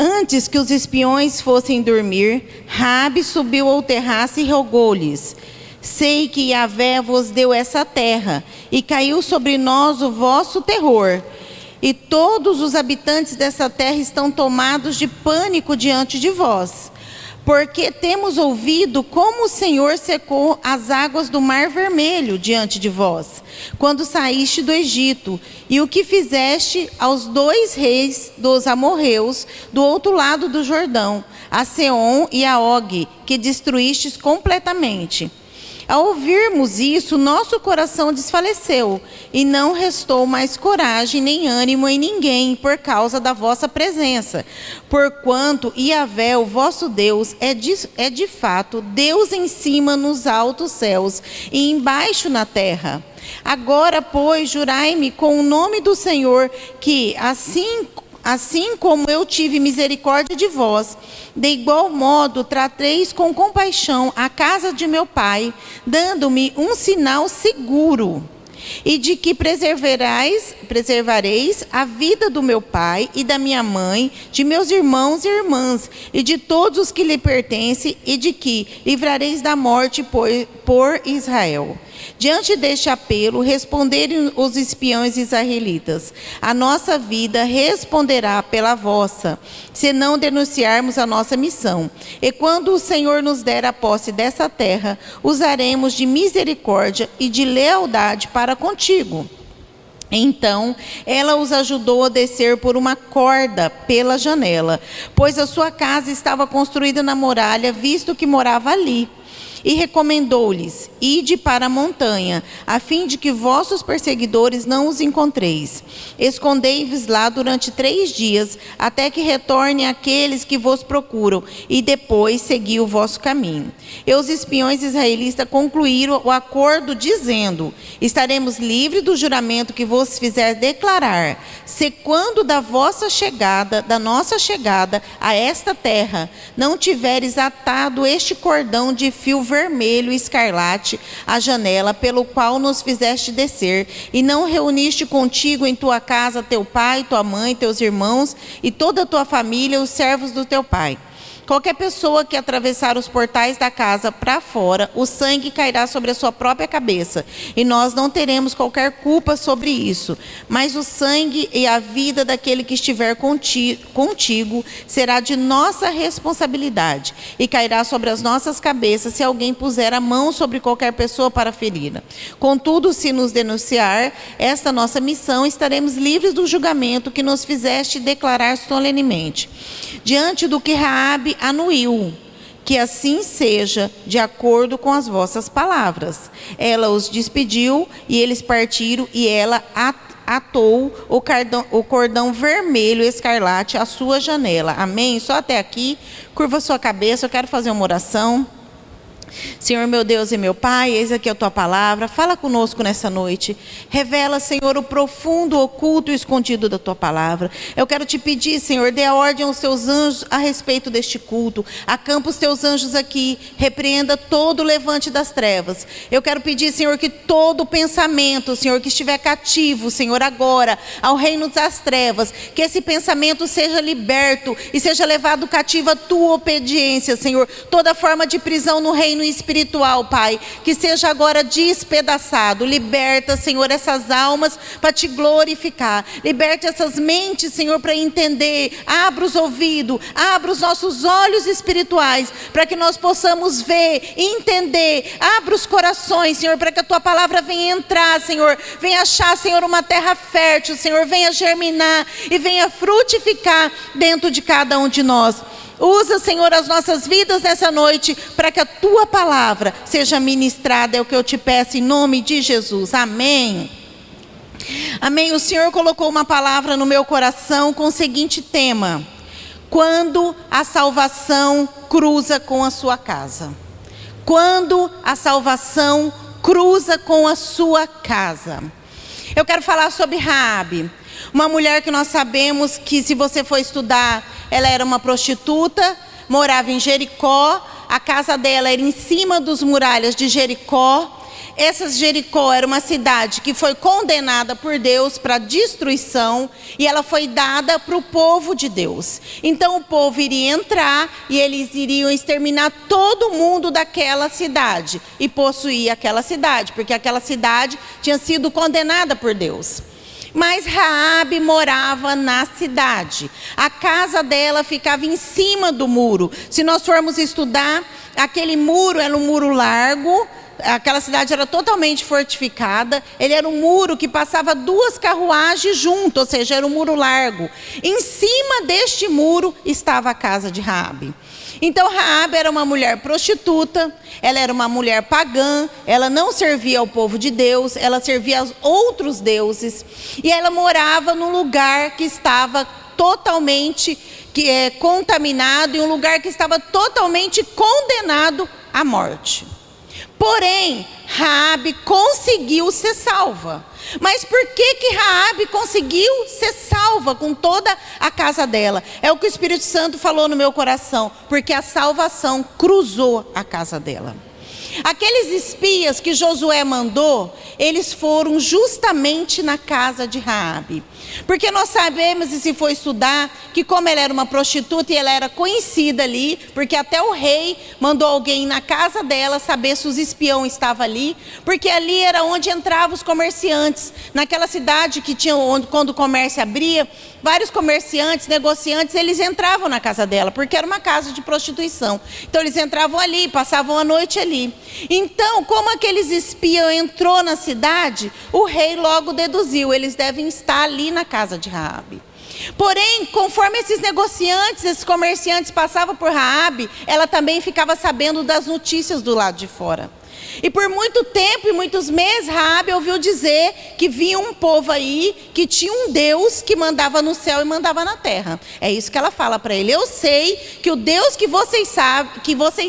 Antes que os espiões fossem dormir, Raabe subiu ao terraço e rogou-lhes: sei que Yahvé vos deu essa terra, e caiu sobre nós o vosso terror. E todos os habitantes dessa terra estão tomados de pânico diante de vós. Porque temos ouvido como o Senhor secou as águas do Mar Vermelho diante de vós, quando saíste do Egito, e o que fizeste aos 2 reis dos amorreus do outro lado do Jordão, a Seom e a Og, que destruístes completamente. Ao ouvirmos isso, nosso coração desfaleceu, e não restou mais coragem nem ânimo em ninguém, por causa da vossa presença. Porquanto Yahvé, o vosso Deus, é de fato Deus em cima nos altos céus e embaixo na terra. Agora, pois, jurai-me com o nome do Senhor, que assim como eu tive misericórdia de vós, de igual modo trateis com compaixão a casa de meu pai, dando-me um sinal seguro, e de que preservareis a vida do meu pai e da minha mãe, de meus irmãos e irmãs, e de todos os que lhe pertencem, e de que livrareis da morte por Israel. Diante deste apelo, responderam os espiões israelitas: a nossa vida responderá pela vossa, se não denunciarmos a nossa missão. E quando o Senhor nos der a posse dessa terra, usaremos de misericórdia e de lealdade para contigo. Então, ela os ajudou a descer por uma corda pela janela, pois a sua casa estava construída na muralha, visto que morava ali. E recomendou-lhes: ide para a montanha, a fim de que vossos perseguidores não os encontreis. Escondei-vos lá durante 3 dias, até que retornem aqueles que vos procuram, e depois segui o vosso caminho. E os espiões israelitas concluíram o acordo, dizendo: estaremos livres do juramento que vos fizer declarar, se quando da nossa chegada a esta terra, não tiveres atado este cordão de fio vermelho e escarlate à janela, pelo qual nos fizeste descer, e não reuniste contigo em tua casa teu pai, tua mãe, teus irmãos e toda a tua família, os servos do teu pai. Qualquer pessoa que atravessar os portais da casa para fora, o sangue cairá sobre a sua própria cabeça, e nós não teremos qualquer culpa sobre isso. Mas o sangue e a vida daquele que estiver contigo será de nossa responsabilidade, e cairá sobre as nossas cabeças se alguém puser a mão sobre qualquer pessoa para feri-la. Contudo, se nos denunciar esta nossa missão, estaremos livres do julgamento que nos fizeste declarar solenemente. Diante do que Raabe anuiu, que assim seja, de acordo com as vossas palavras. Ela os despediu, e eles partiram, e ela atou o cordão vermelho escarlate à sua janela. Amém? Só até aqui. Curva sua cabeça, eu quero fazer uma oração. Senhor, meu Deus e meu Pai, eis aqui a tua palavra. Fala conosco nessa noite. Revela, Senhor, o profundo, oculto e escondido da tua palavra. Eu quero te pedir, Senhor, dê a ordem aos teus anjos a respeito deste culto. Acampa os teus anjos aqui. Repreenda todo o levante das trevas. Eu quero pedir, Senhor, que todo pensamento, Senhor, que estiver cativo, Senhor, agora, ao reino das trevas, que esse pensamento seja liberto e seja levado cativo à tua obediência, Senhor. Toda forma de prisão no reino espiritual, Pai, que seja agora despedaçado. Liberta, Senhor, essas almas para te glorificar. Liberta essas mentes, Senhor, para entender. Abra os ouvidos, abra os nossos olhos espirituais, para que nós possamos ver, entender. Abra os corações, Senhor, para que a tua palavra venha entrar, Senhor. Venha achar, Senhor, uma terra fértil, Senhor. Venha germinar e venha frutificar dentro de cada um de nós. Usa, Senhor, as nossas vidas nessa noite, para que a tua palavra seja ministrada. É o que eu te peço em nome de Jesus. Amém. Amém. O Senhor colocou uma palavra no meu coração com o seguinte tema: quando a salvação cruza com a sua casa. Quando a salvação cruza com a sua casa. Eu quero falar sobre Raabe, uma mulher que nós sabemos que, se você for estudar, ela era uma prostituta, morava em Jericó, a casa dela era em cima das muralhas de Jericó. Essa Jericó era uma cidade que foi condenada por Deus para destruição e ela foi dada para o povo de Deus. Então o povo iria entrar e eles iriam exterminar todo mundo daquela cidade e possuir aquela cidade, porque aquela cidade tinha sido condenada por Deus. Mas Raabe morava na cidade. A casa dela ficava em cima do muro. Se nós formos estudar, aquele muro era um muro largo. Aquela cidade era totalmente fortificada. Ele era um muro que passava 2 carruagens junto, ou seja, era um muro largo. Em cima deste muro estava a casa de Raabe. Então Raabe era uma mulher prostituta, ela era uma mulher pagã, ela não servia ao povo de Deus, ela servia aos outros deuses, e ela morava num lugar que estava totalmente contaminado, em um lugar que estava totalmente condenado à morte. Porém, Raabe conseguiu ser salva. Mas por que Raabe conseguiu ser salva com toda a casa dela? É o que o Espírito Santo falou no meu coração, porque a salvação cruzou a casa dela. Aqueles espias que Josué mandou, eles foram justamente na casa de Raabe. Porque nós sabemos, e se for estudar, que como ela era uma prostituta e ela era conhecida ali, porque até o rei mandou alguém na casa dela saber se os espiões estavam ali, porque ali era onde entravam os comerciantes. Naquela cidade que tinha, quando o comércio abria, vários comerciantes, negociantes, eles entravam na casa dela, porque era uma casa de prostituição. Então eles entravam ali, passavam a noite ali. Então, como aqueles espiões entrou na cidade, o rei logo deduziu, eles devem estar ali na casa de Raabe. Porém, conforme esses negociantes, esses comerciantes passavam por Raabe, ela também ficava sabendo das notícias do lado de fora. E por muito tempo e muitos meses, Raabe ouviu dizer que vinha um povo aí, que tinha um Deus que mandava no céu e mandava na terra. É isso que ela fala para ele. Eu sei que o Deus que vocês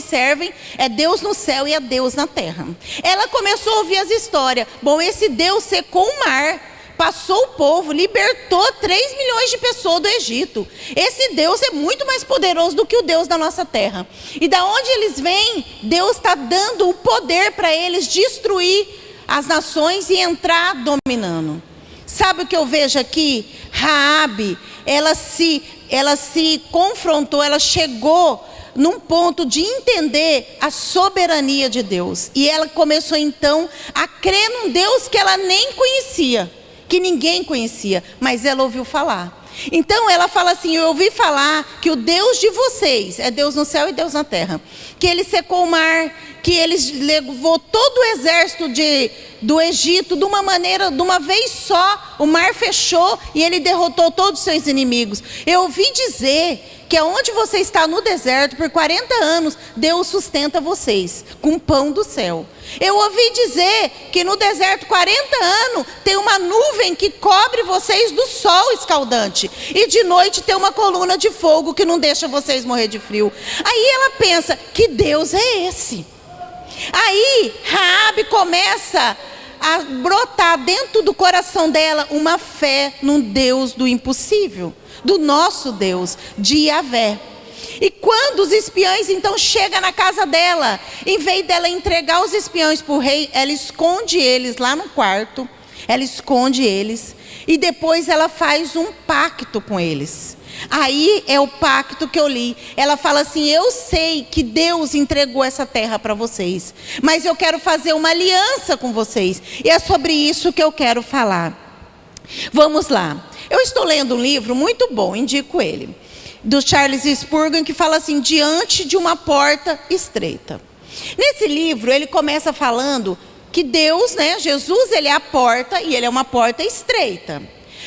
servem é Deus no céu e é Deus na terra. Ela começou a ouvir as histórias. Bom, esse Deus secou o mar, passou o povo, libertou 3 milhões de pessoas do Egito. Esse Deus é muito mais poderoso do que o Deus da nossa terra. E da onde eles vêm, Deus está dando o poder para eles destruir as nações e entrar dominando. Sabe o que eu vejo aqui? Raabe, ela se confrontou, ela chegou num ponto de entender a soberania de Deus. E ela começou então a crer num Deus que ela nem conhecia, que ninguém conhecia, mas ela ouviu falar. Então ela fala assim: eu ouvi falar que o Deus de vocês é Deus no céu e Deus na terra, que ele secou o mar, que ele levou todo o exército do Egito de uma vez só, o mar fechou e ele derrotou todos os seus inimigos. Eu ouvi dizer que aonde você está no deserto por 40 anos, Deus sustenta vocês com pão do céu. Eu ouvi dizer que no deserto 40 anos tem uma nuvem que cobre vocês do sol escaldante, e de noite tem uma coluna de fogo que não deixa vocês morrer de frio. Aí ela pensa: que Deus é esse? Aí Raabe começa a brotar dentro do coração dela uma fé num Deus do impossível, do nosso Deus, de Yahvé. E quando os espiões então chegam na casa dela, em vez dela entregar os espiões para o rei, ela esconde eles lá no quarto, ela esconde eles, e depois ela faz um pacto com eles. Aí é o pacto que eu li. Ela fala assim: eu sei que Deus entregou essa terra para vocês, mas eu quero fazer uma aliança com vocês, e é sobre isso que eu quero falar. Vamos lá. Eu estou lendo um livro muito bom, indico ele, do Charles Spurgeon, que fala assim: diante de uma porta estreita. Nesse livro ele começa falando que Deus, Jesus, ele é a porta, e ele é uma porta estreita.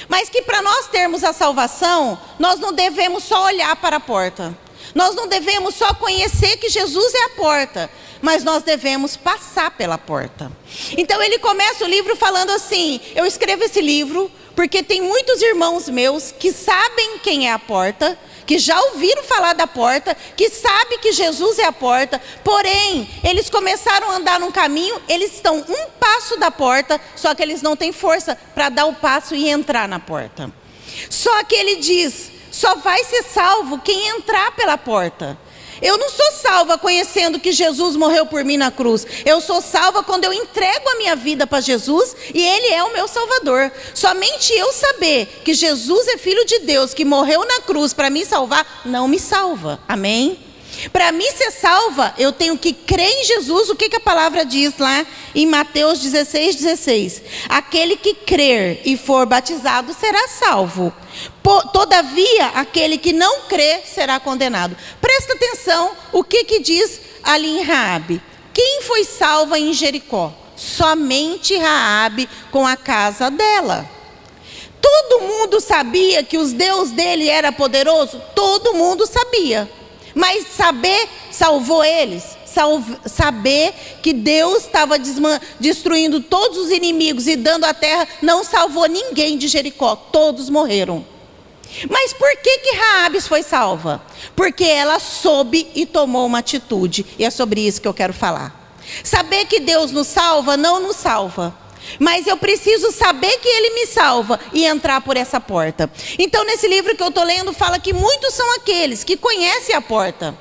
Mas que para nós termos a salvação, nós não devemos só olhar para a porta. Nós não devemos só conhecer que Jesus é a porta, mas nós devemos passar pela porta. Então ele começa o livro falando assim: eu escrevo esse livro porque tem muitos irmãos meus que sabem quem é a porta, que já ouviram falar da porta, que sabem que Jesus é a porta, porém, eles começaram a andar num caminho, eles estão um passo da porta, só que eles não têm força para dar o passo e entrar na porta. Só que ele diz: só vai ser salvo quem entrar pela porta. Eu não sou salva conhecendo que Jesus morreu por mim na cruz. Eu sou salva quando eu entrego a minha vida para Jesus e Ele é o meu Salvador. Somente eu saber que Jesus é Filho de Deus, que morreu na cruz para me salvar, não me salva. Amém? Para mim ser salva, eu tenho que crer em Jesus. O que a palavra diz lá em Mateus 16:16? Aquele que crer e for batizado será salvo. Todavia, aquele que não crer será condenado. Presta atenção o que diz ali em Raabe. Quem foi salva em Jericó? Somente Raabe com a casa dela. Todo mundo sabia que o Deus dele era poderoso? Todo mundo sabia. Mas saber salvou eles. Saber que Deus estava destruindo todos os inimigos e dando a terra, não salvou ninguém de Jericó. Todos morreram. Mas por que Raabe foi salva? Porque ela soube e tomou uma atitude. E é sobre isso que eu quero falar. Saber que Deus nos salva, não nos salva. Mas eu preciso saber que Ele me salva e entrar por essa porta. Então nesse livro que eu estou lendo fala que muitos são aqueles que conhecem a porta,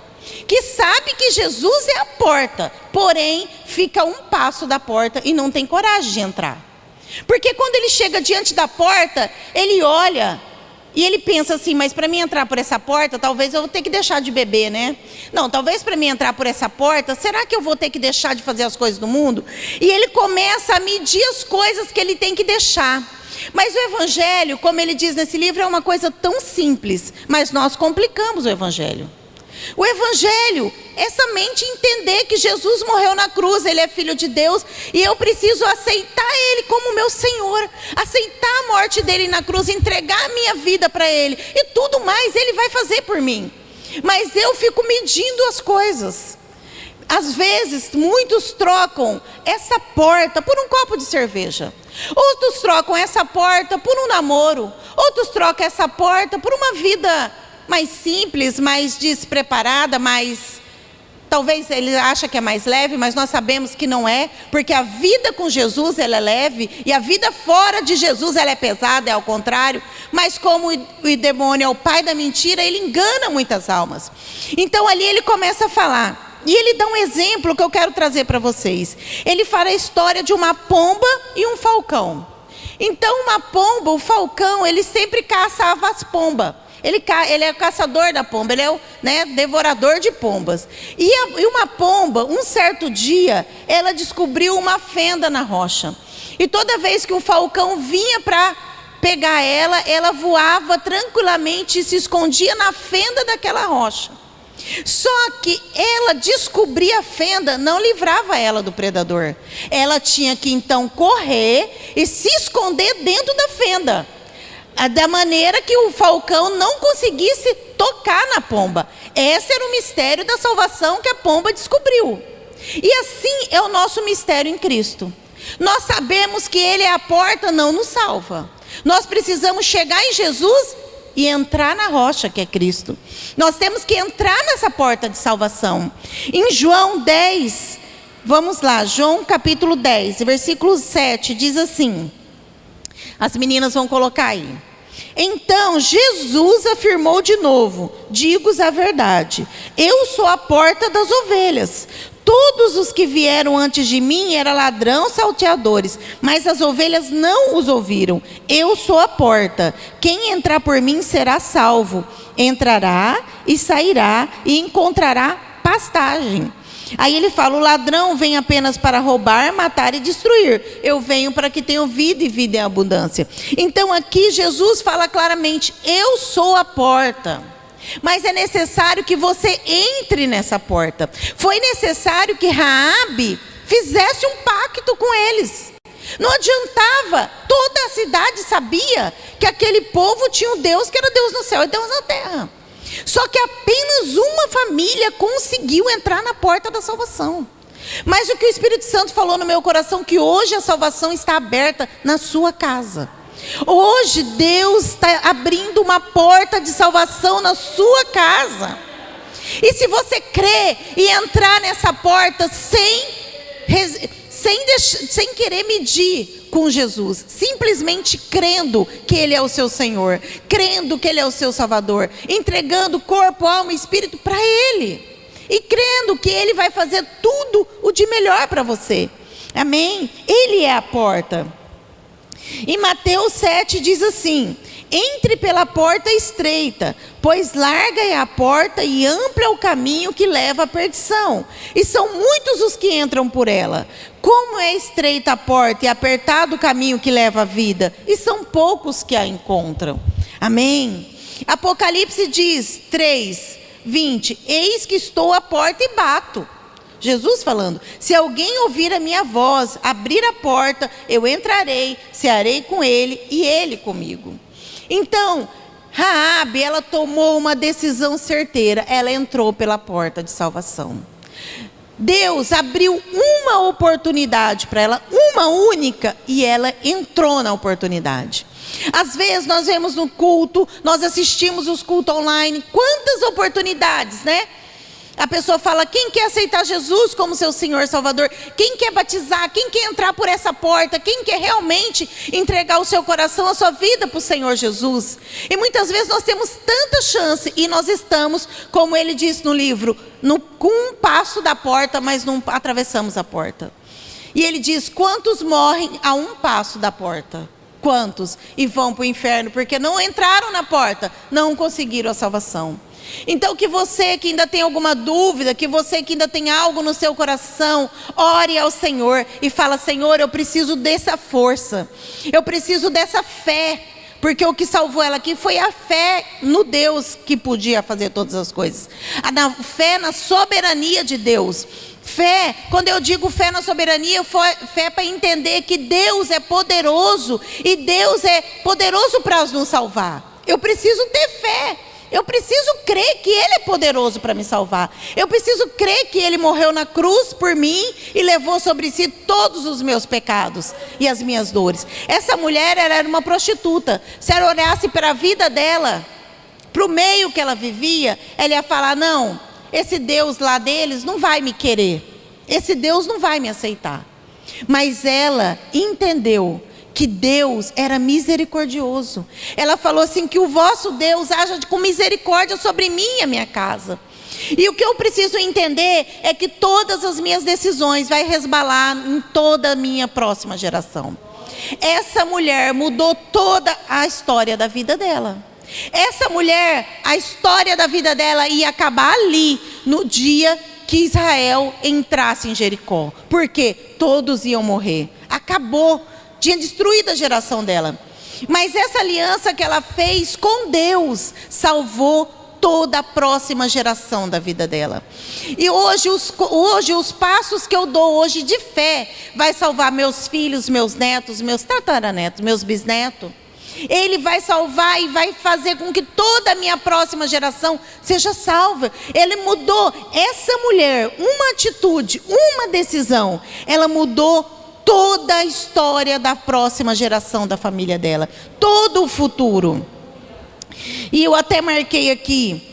que sabem que Jesus é a porta, porém fica um passo da porta e não tem coragem de entrar. Porque quando ele chega diante da porta, ele olha e ele pensa assim, mas para mim entrar por essa porta, talvez eu vou ter que deixar de beber, né? Não, talvez para mim entrar por essa porta, será que eu vou ter que deixar de fazer as coisas do mundo? E ele começa a medir as coisas que ele tem que deixar. Mas o Evangelho, como ele diz nesse livro, é uma coisa tão simples, mas nós complicamos o Evangelho. O Evangelho é somente entender que Jesus morreu na cruz, Ele é Filho de Deus, e eu preciso aceitar Ele como meu Senhor, aceitar a morte dEle na cruz, entregar a minha vida para Ele, e tudo mais Ele vai fazer por mim. Mas eu fico medindo as coisas. Às vezes, muitos trocam essa porta por um copo de cerveja. Outros trocam essa porta por um namoro. Outros trocam essa porta por uma vida mais simples, mais despreparada, mais... Talvez ele acha que é mais leve, mas nós sabemos que não é, porque a vida com Jesus ela é leve, e a vida fora de Jesus ela é pesada, é ao contrário. Mas como o demônio é o pai da mentira, ele engana muitas almas. Então ali ele começa a falar, e ele dá um exemplo que eu quero trazer para vocês. Ele fala a história de uma pomba e um falcão. Então uma pomba, o falcão, ele sempre caçava as pombas. Ele é o caçador da pomba, ele é o devorador de pombas. E uma pomba, um certo dia, ela descobriu uma fenda na rocha. E toda vez que o falcão vinha para pegar ela, ela voava tranquilamente e se escondia na fenda daquela rocha. Só que ela descobrir a fenda não livrava ela do predador. Ela tinha que então correr e se esconder dentro da fenda, da maneira que o falcão não conseguisse tocar na pomba. Esse era o mistério da salvação que a pomba descobriu. E assim é o nosso mistério em Cristo. Nós sabemos que Ele é a porta, não nos salva. Nós precisamos chegar em Jesus e entrar na rocha que é Cristo. Nós temos que entrar nessa porta de salvação. Em João 10, vamos lá, João capítulo 10, versículo 7, diz assim. As meninas vão colocar aí. Então Jesus afirmou de novo: digo-vos a verdade, eu sou a porta das ovelhas. Todos os que vieram antes de mim eram ladrões, salteadores, mas as ovelhas não os ouviram. Eu sou a porta. Quem entrar por mim será salvo. Entrará e sairá e encontrará pastagem. Aí ele fala: o ladrão vem apenas para roubar, matar e destruir. Eu venho para que tenham vida e vida em abundância. Então aqui Jesus fala claramente: eu sou a porta. Mas é necessário que você entre nessa porta. Foi necessário que Raabe fizesse um pacto com eles. Não adiantava, toda a cidade sabia que aquele povo tinha um Deus que era Deus no céu e Deus na terra. Só que apenas uma família conseguiu entrar na porta da salvação. Mas o que o Espírito Santo falou no meu coração, que hoje a salvação está aberta na sua casa. Hoje Deus está abrindo uma porta de salvação na sua casa. E se você crer e entrar nessa porta sem querer medir com Jesus, simplesmente crendo que Ele é o seu Senhor, crendo que Ele é o seu Salvador, entregando corpo, alma e espírito para Ele, e crendo que Ele vai fazer tudo o de melhor para você. Amém? Ele é a porta. Em Mateus 7 diz assim: entre pela porta estreita, pois larga é a porta e amplo é o caminho que leva à perdição, e são muitos os que entram por ela. Como é estreita a porta e apertado o caminho que leva à vida, e são poucos que a encontram. Amém? Apocalipse diz 3:20: eis que estou à porta e bato. Jesus falando: se alguém ouvir a minha voz, abrir a porta, eu entrarei, cearei com ele e ele comigo. Então, Raabe, ela tomou uma decisão certeira, ela entrou pela porta de salvação. Deus abriu uma oportunidade para ela, uma única, e ela entrou na oportunidade. Às vezes nós vemos no culto, nós assistimos os cultos online, quantas oportunidades, né? A pessoa fala: quem quer aceitar Jesus como seu Senhor e Salvador? Quem quer batizar? Quem quer entrar por essa porta? Quem quer realmente entregar o seu coração, a sua vida para o Senhor Jesus? E muitas vezes nós temos tanta chance e nós estamos, como ele diz no livro, com um passo da porta, mas não atravessamos a porta. E ele diz: quantos morrem a um passo da porta? Quantos? E vão para o inferno porque não entraram na porta, não conseguiram a salvação. Então, que você que ainda tem alguma dúvida, que você que ainda tem algo no seu coração, ore ao Senhor e fala: Senhor, eu preciso dessa força, eu preciso dessa fé, porque o que salvou ela aqui foi a fé no Deus que podia fazer todas as coisas, a fé na soberania de Deus. Fé, quando eu digo fé na soberania, fé para entender que Deus é poderoso e Deus é poderoso para nos salvar. Eu preciso ter fé. Eu preciso crer que Ele é poderoso para me salvar. Eu preciso crer que Ele morreu na cruz por mim e levou sobre si todos os meus pecados e as minhas dores. Essa mulher, ela era uma prostituta. Se ela olhasse para a vida dela, para o meio que ela vivia, ela ia falar: não, esse Deus lá deles não vai me querer. Esse Deus não vai me aceitar. Mas ela entendeu que Deus era misericordioso. Ela falou assim: que o vosso Deus haja com misericórdia sobre mim e a minha casa. E o que eu preciso entender é que todas as minhas decisões vai resbalar em toda a minha próxima geração. Essa mulher mudou toda a história da vida dela. Essa mulher, a história da vida dela ia acabar ali, no dia que Israel entrasse em Jericó. Porque todos iam morrer. Acabou. Tinha destruído a geração dela. Mas essa aliança que ela fez com Deus salvou toda a próxima geração da vida dela. E hoje os passos que eu dou hoje de fé vai salvar meus filhos, meus netos, meus tataranetos, meus bisnetos. Ele vai salvar e vai fazer com que toda a minha próxima geração seja salva. Ele mudou. Essa mulher, uma atitude, uma decisão, ela mudou toda a história da próxima geração da família dela, todo o futuro. E eu até marquei aqui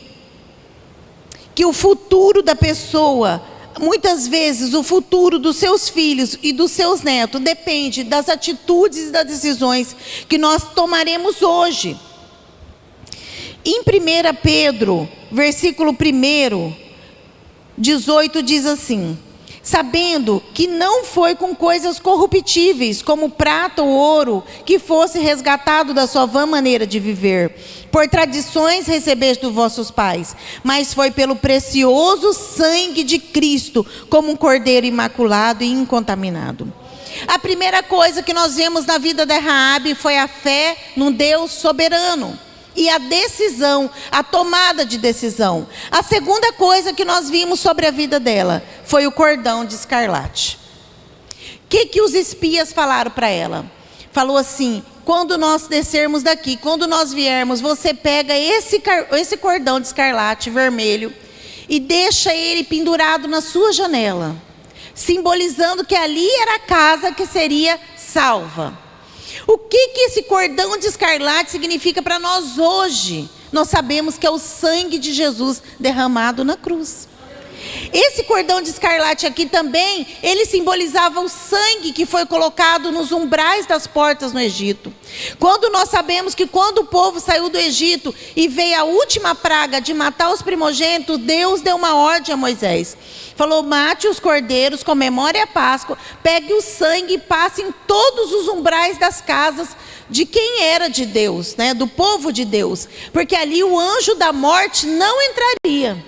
que o futuro da pessoa, muitas vezes o futuro dos seus filhos e dos seus netos depende das atitudes e das decisões que nós tomaremos hoje. Em 1 Pedro, versículo 1, 18 diz assim: sabendo que não foi com coisas corruptíveis, como prata ou ouro, que fosse resgatado da sua vã maneira de viver, por tradições recebeste dos vossos pais, mas foi pelo precioso sangue de Cristo, como um cordeiro imaculado e incontaminado. A primeira coisa que nós vemos na vida da Raabe foi a fé num Deus soberano. E a decisão, a tomada de decisão. A segunda coisa que nós vimos sobre a vida dela foi o cordão de escarlate. O que os espias falaram para ela? Falou assim: quando nós descermos daqui, quando nós viermos, você pega esse cordão de escarlate vermelho e deixa ele pendurado na sua janela, simbolizando que ali era a casa que seria salva. O que esse cordão de escarlate significa para nós hoje? Nós sabemos que é o sangue de Jesus derramado na cruz. Esse cordão de escarlate aqui também, ele simbolizava o sangue que foi colocado nos umbrais das portas no Egito. Quando nós sabemos que quando o povo saiu do Egito e veio a última praga de matar os primogênitos, Deus deu uma ordem a Moisés. Falou: mate os cordeiros, comemore a Páscoa, pegue o sangue e passe em todos os umbrais das casas de quem era de Deus, né? Do povo de Deus. Porque ali o anjo da morte não entraria.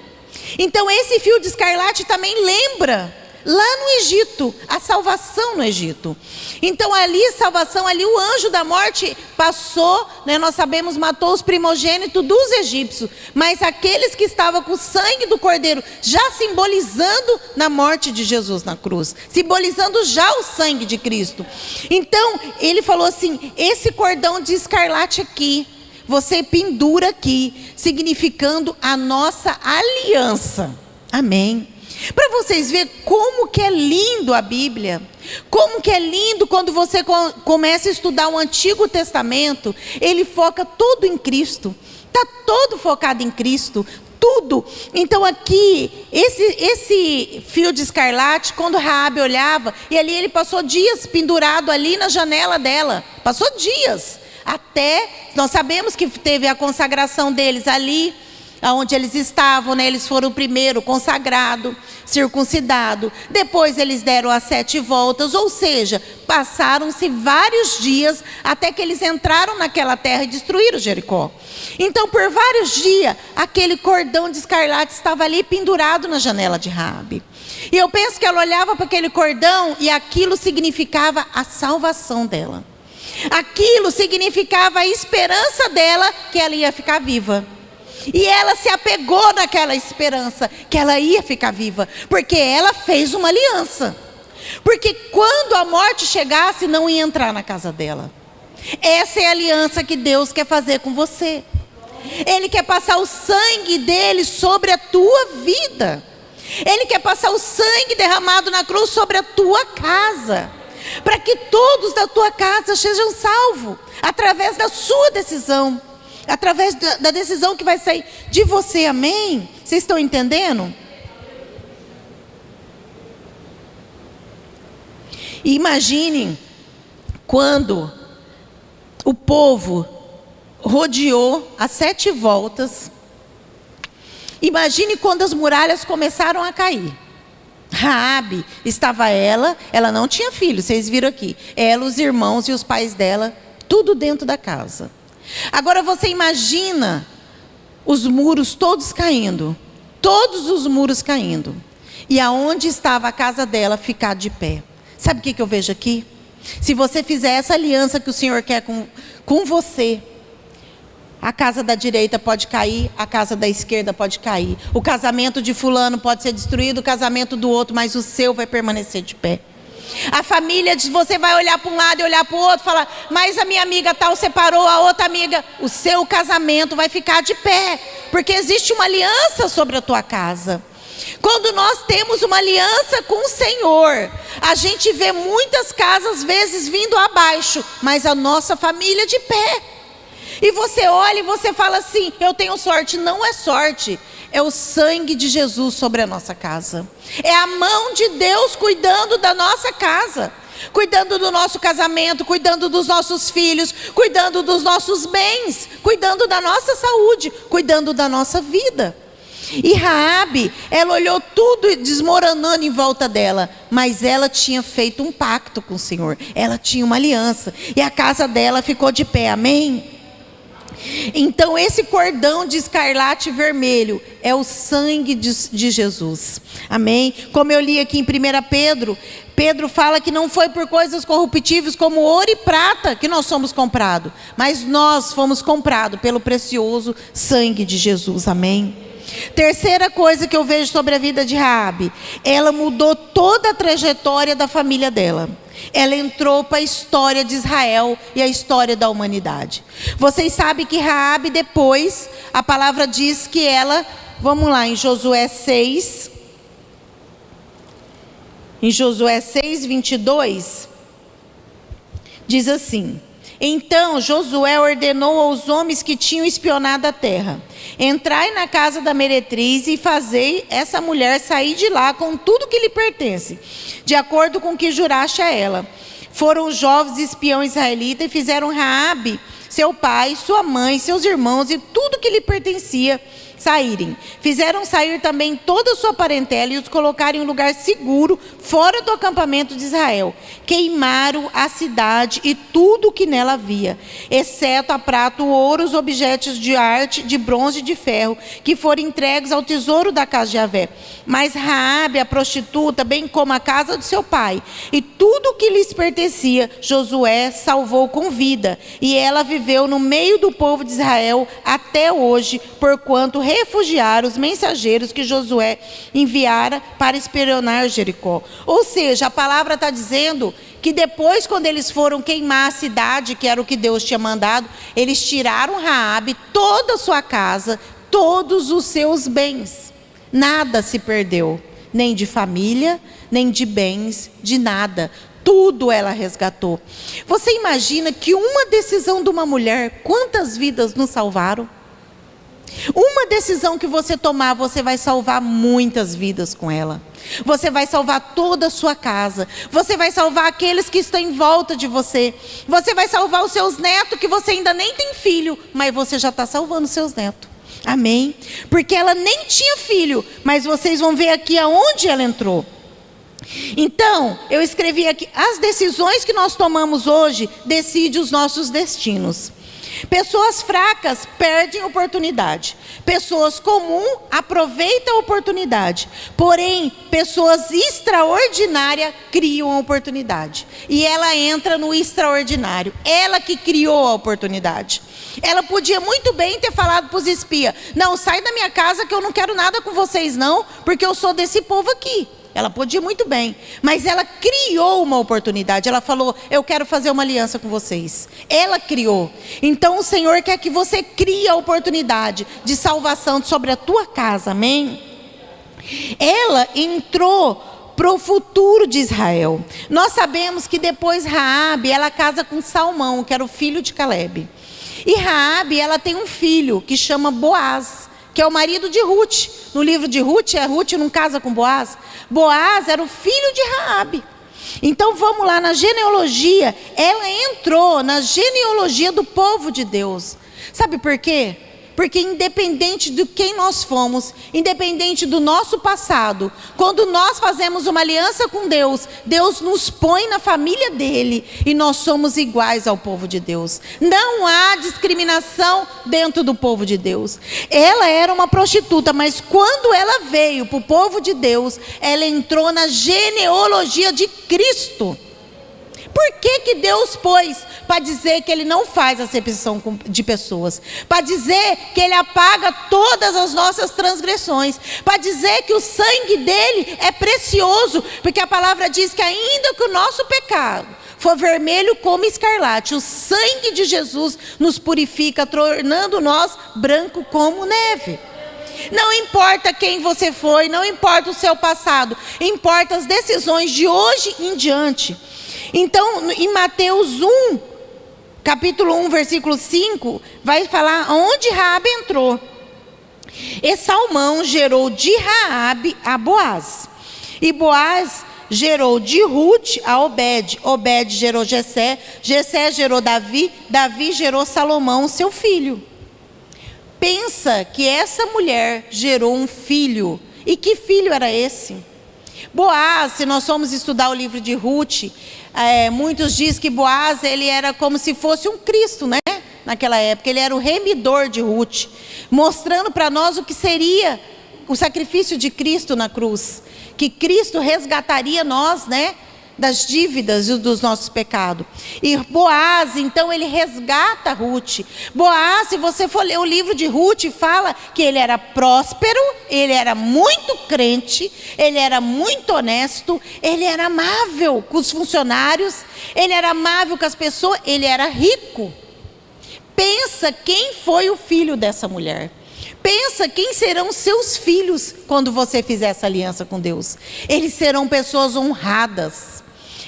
Então esse fio de escarlate também lembra lá no Egito, a salvação no Egito. Então ali, salvação, ali o anjo da morte passou, né, nós sabemos, matou os primogênitos dos egípcios. Mas aqueles que estavam com o sangue do cordeiro, já simbolizando na morte de Jesus na cruz. Simbolizando já o sangue de Cristo. Então, ele falou assim, esse cordão de escarlate aqui, você pendura aqui, significando a nossa aliança. Amém. Para vocês verem como que é lindo a Bíblia, como que é lindo quando você começa a estudar o Antigo Testamento, ele foca tudo em Cristo, está todo focado em Cristo, tudo. Então aqui, esse fio de escarlate, quando Raabe olhava, e ali ele passou dias pendurado ali na janela dela, passou dias, até, nós sabemos que teve a consagração deles ali, onde eles estavam, né? Eles foram o primeiro consagrado, circuncidado. Depois eles deram as 7 voltas, ou seja, passaram-se vários dias até que eles entraram naquela terra e destruíram Jericó. Então, por vários dias, aquele cordão de escarlate estava ali pendurado na janela de Raabe. E eu penso que ela olhava para aquele cordão e aquilo significava a salvação dela. Aquilo significava a esperança dela que ela ia ficar viva. E ela se apegou naquela esperança, que ela ia ficar viva, porque ela fez uma aliança. Porque quando a morte chegasse, não ia entrar na casa dela. Essa é a aliança que Deus quer fazer com você. Ele quer passar o sangue dele sobre a tua vida. Ele quer passar o sangue derramado na cruz sobre a tua casa, para que todos da tua casa sejam salvos, através da sua decisão. Através da decisão que vai sair de você, amém? Vocês estão entendendo? Imaginem quando o povo rodeou as 7 voltas. Imagine quando as muralhas começaram a cair. Raabe, estava ela não tinha filho, vocês viram aqui. Ela, os irmãos e os pais dela, tudo dentro da casa. Agora você imagina os muros todos caindo, todos os muros caindo, e aonde estava a casa dela ficar de pé. Sabe o que eu vejo aqui? Se você fizer essa aliança que o Senhor quer com você, a casa da direita pode cair, a casa da esquerda pode cair, o casamento de fulano pode ser destruído, o casamento do outro, mas o seu vai permanecer de pé. A família, você vai olhar para um lado e olhar para o outro, falar, mas a minha amiga tal separou, a outra amiga, o seu casamento vai ficar de pé, porque existe uma aliança sobre a tua casa. Quando nós temos uma aliança com o Senhor, a gente vê muitas casas às vezes vindo abaixo, mas a nossa família de pé. E você olha e você fala assim, eu tenho sorte. Não é sorte, é o sangue de Jesus sobre a nossa casa. É a mão de Deus cuidando da nossa casa, cuidando do nosso casamento, cuidando dos nossos filhos, cuidando dos nossos bens, cuidando da nossa saúde, cuidando da nossa vida. E Raabe, ela olhou tudo desmoronando em volta dela, mas ela tinha feito um pacto com o Senhor, ela tinha uma aliança, e a casa dela ficou de pé, amém? Então esse cordão de escarlate vermelho é o sangue de Jesus, amém? Como eu li aqui em 1 Pedro, Pedro fala que não foi por coisas corruptíveis como ouro e prata que nós somos comprados, mas nós fomos comprados pelo precioso sangue de Jesus, amém? Terceira coisa que eu vejo sobre a vida de Raabe, ela mudou toda a trajetória da família dela. Ela entrou para a história de Israel e a história da humanidade. Vocês sabem que Raabe depois, a palavra diz que ela, vamos lá, em Josué 6, 22, diz assim, Então Josué ordenou aos homens que tinham espionado a terra: entrai na casa da meretriz e fazei essa mulher sair de lá com tudo que lhe pertence, de acordo com o que juraste a ela. Foram os jovens espiões israelitas e fizeram Raabe, seu pai, sua mãe, seus irmãos e tudo que lhe pertencia saírem. Fizeram sair também toda a sua parentela e os colocaram em um lugar seguro, fora do acampamento de Israel. Queimaram a cidade e tudo o que nela havia, exceto a prata, o ouro, os objetos de arte, de bronze e de ferro, que foram entregues ao tesouro da casa de Javé. Mas Raabe, a prostituta, bem como a casa de seu pai, e tudo o que lhes pertencia, Josué salvou com vida. E ela viveu no meio do povo de Israel até hoje, porquanto refugiaram os mensageiros que Josué enviara para espionar Jericó. Ou seja, a palavra está dizendo que depois, quando eles foram queimar a cidade, que era o que Deus tinha mandado, eles tiraram Raabe, toda a sua casa, todos os seus bens. Nada se perdeu, nem de família, nem de bens, de nada. Tudo ela resgatou. Você imagina que uma decisão de uma mulher, quantas vidas nos salvaram? Uma decisão que você tomar, você vai salvar muitas vidas com ela. Você vai salvar toda a sua casa. Você vai salvar aqueles que estão em volta de você. Você vai salvar os seus netos, que você ainda nem tem filho, mas você já está salvando os seus netos. Amém? Porque ela nem tinha filho, mas vocês vão ver aqui aonde ela entrou. Então, eu escrevi aqui: as decisões que nós tomamos hoje decidem os nossos destinos. Pessoas fracas perdem oportunidade. Pessoas comuns aproveitam a oportunidade. Porém, pessoas extraordinárias criam a oportunidade. E ela entra no extraordinário. Ela que criou a oportunidade. Ela podia muito bem ter falado para os espias: não, sai da minha casa que eu não quero nada com vocês não, porque eu sou desse povo aqui. Ela podia muito bem, mas ela criou uma oportunidade. Ela falou: eu quero fazer uma aliança com vocês. Ela criou. Então o Senhor quer que você crie a oportunidade de salvação sobre a tua casa, amém? Ela entrou para o futuro de Israel. Nós sabemos que depois Raabe, ela casa com Salmão, que era o filho de Calebe. E Raabe, ela tem um filho que chama Boaz, que é o marido de Ruth. No livro de Ruth, Ruth não casa com Boaz. Boaz era o filho de Raabe. Então vamos lá na genealogia. Ela entrou na genealogia do povo de Deus. Sabe por quê? Porque independente de quem nós fomos, independente do nosso passado, quando nós fazemos uma aliança com Deus, Deus nos põe na família dele e nós somos iguais ao povo de Deus. Não há discriminação dentro do povo de Deus. Ela era uma prostituta, mas quando ela veio para o povo de Deus, ela entrou na genealogia de Cristo. Por que Deus pôs? Para dizer que Ele não faz acepção de pessoas. Para dizer que Ele apaga todas as nossas transgressões. Para dizer que o sangue dEle é precioso. Porque a palavra diz que ainda que o nosso pecado for vermelho como escarlate, o sangue de Jesus nos purifica, tornando nós branco como neve. Não importa quem você foi, não importa o seu passado, importa as decisões de hoje em diante. Então, em Mateus 1, capítulo 1, versículo 5, vai falar onde Raabe entrou. E Salmão gerou de Raabe a Boaz. E Boaz gerou de Ruth a Obed. Obed gerou Jessé. Jessé gerou Davi. Davi gerou Salomão, seu filho. Pensa que essa mulher gerou um filho. E que filho era esse? Boaz, se nós formos estudar o livro de Ruth, muitos dizem que Boaz, ele era como se fosse um Cristo, né? Naquela época, ele era o remidor de Ruth, mostrando para nós o que seria o sacrifício de Cristo na cruz, que Cristo resgataria nós, né? Das dívidas e dos nossos pecados. E Boaz, então, ele resgata Ruth. Boaz, se você for ler o livro de Ruth, fala que ele era próspero, ele era muito crente, ele era muito honesto, ele era amável com os funcionários, ele era amável com as pessoas, ele era rico. Pensa quem foi o filho dessa mulher. Pensa quem serão seus filhos quando você fizer essa aliança com Deus. Eles serão pessoas honradas.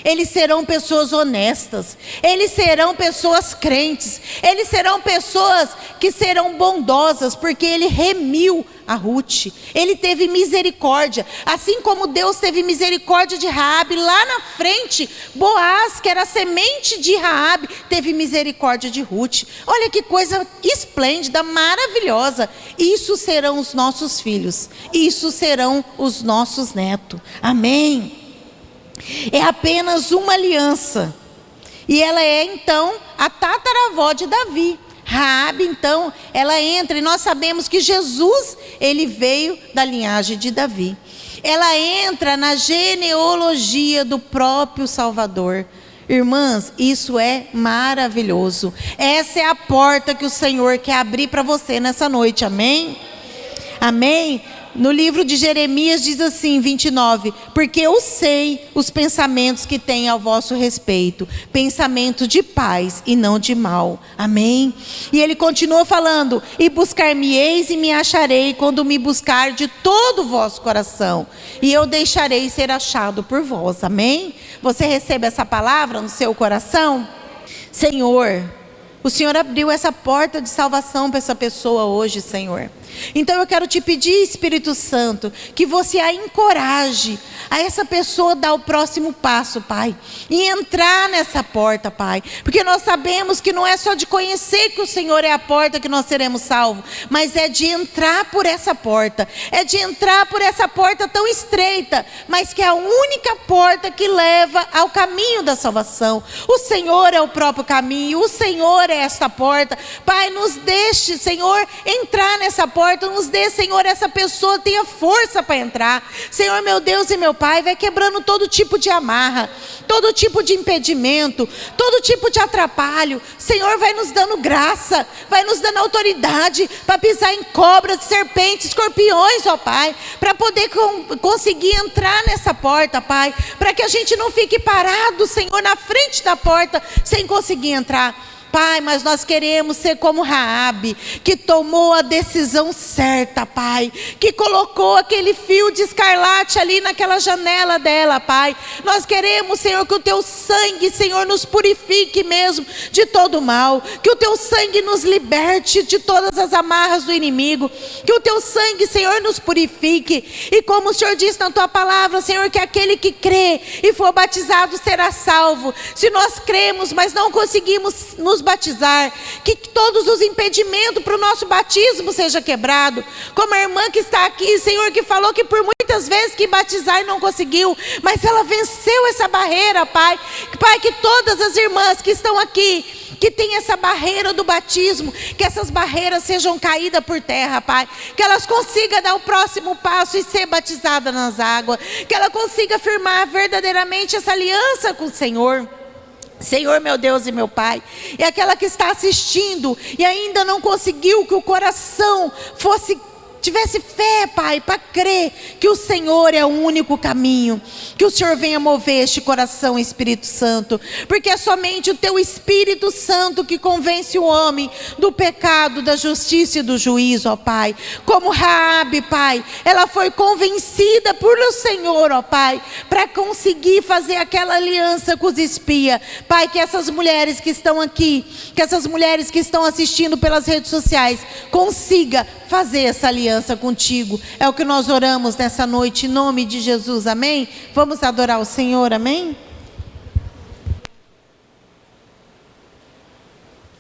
eles serão pessoas honestas, eles serão pessoas crentes, eles serão pessoas que serão bondosas, porque ele remiu a Ruth, ele teve misericórdia, assim como Deus teve misericórdia de Raabe. Lá na frente, Boaz, que era a semente de Raabe, teve misericórdia de Ruth. Olha que coisa esplêndida, maravilhosa. Isso serão os nossos filhos, isso serão os nossos netos, amém? É apenas uma aliança, e ela é então a tataravó de Davi. Raabe, então, ela entra, e nós sabemos que Jesus, ele veio da linhagem de Davi. Ela entra na genealogia do próprio Salvador. Irmãs, isso é maravilhoso. Essa é a porta que o Senhor quer abrir para você nessa noite, amém? Amém? No livro de Jeremias diz assim, 29, porque eu sei os pensamentos que tenho ao vosso respeito, pensamento de paz e não de mal, amém? E ele continua falando, e buscar-me-eis e me acharei, quando me buscar de todo o vosso coração, e eu deixarei ser achado por vós, amém? Você recebe essa palavra no seu coração? Senhor, o Senhor abriu essa porta de salvação para essa pessoa hoje, Senhor. Então eu quero te pedir, Espírito Santo, que você a encoraje a essa pessoa dar o próximo passo, Pai, e entrar nessa porta, Pai, porque nós sabemos que não é só de conhecer que o Senhor é a porta que nós seremos salvos, mas é de entrar por essa porta, é de entrar por essa porta tão estreita, mas que é a única porta que leva ao caminho da salvação. O Senhor é o próprio caminho, o Senhor é esta porta. Pai, nos deixe, Senhor, entrar nessa porta, nos dê, Senhor, essa pessoa tenha força para entrar. Senhor, meu Deus e meu Pai, vai quebrando todo tipo de amarra, todo tipo de impedimento, todo tipo de atrapalho. Senhor, vai nos dando graça, vai nos dando autoridade para pisar em cobras, serpentes, escorpiões, ó Pai, para poder conseguir entrar nessa porta, Pai, para que a gente não fique parado, Senhor, na frente da porta, sem conseguir entrar. Pai, mas nós queremos ser como Raabe, que tomou a decisão certa, Pai, que colocou aquele fio de escarlate ali naquela janela dela, Pai. Nós queremos, Senhor, que o teu sangue, Senhor, nos purifique mesmo de todo mal, que o teu sangue nos liberte de todas as amarras do inimigo, que o teu sangue, Senhor, nos purifique. E como o Senhor diz na tua palavra, Senhor, que aquele que crê e for batizado será salvo. Se nós cremos, mas não conseguimos nos batizar, que todos os impedimentos para o nosso batismo seja quebrado, como a irmã que está aqui, Senhor, que falou que por muitas vezes que batizar e não conseguiu, mas ela venceu essa barreira, Pai. Pai, que todas as irmãs que estão aqui, que tem essa barreira do batismo, que essas barreiras sejam caídas por terra, Pai, que elas consigam dar o próximo passo e ser batizada nas águas, que ela consiga firmar verdadeiramente essa aliança com o Senhor. Senhor, meu Deus e meu Pai, e aquela que está assistindo e ainda não conseguiu que o coração tivesse fé, Pai, para crer que o Senhor é o único caminho, que o Senhor venha mover este coração, Espírito Santo, porque é somente o teu Espírito Santo que convence o homem do pecado, da justiça e do juízo, ó Pai. Como Raabe, Pai, ela foi convencida por o Senhor, ó Pai, para conseguir fazer aquela aliança com os espias. Pai, que essas mulheres que estão aqui, que essas mulheres que estão assistindo pelas redes sociais, consiga fazer essa aliança contigo. É o que nós oramos nessa noite, em nome de Jesus, amém? Vamos adorar o Senhor, amém?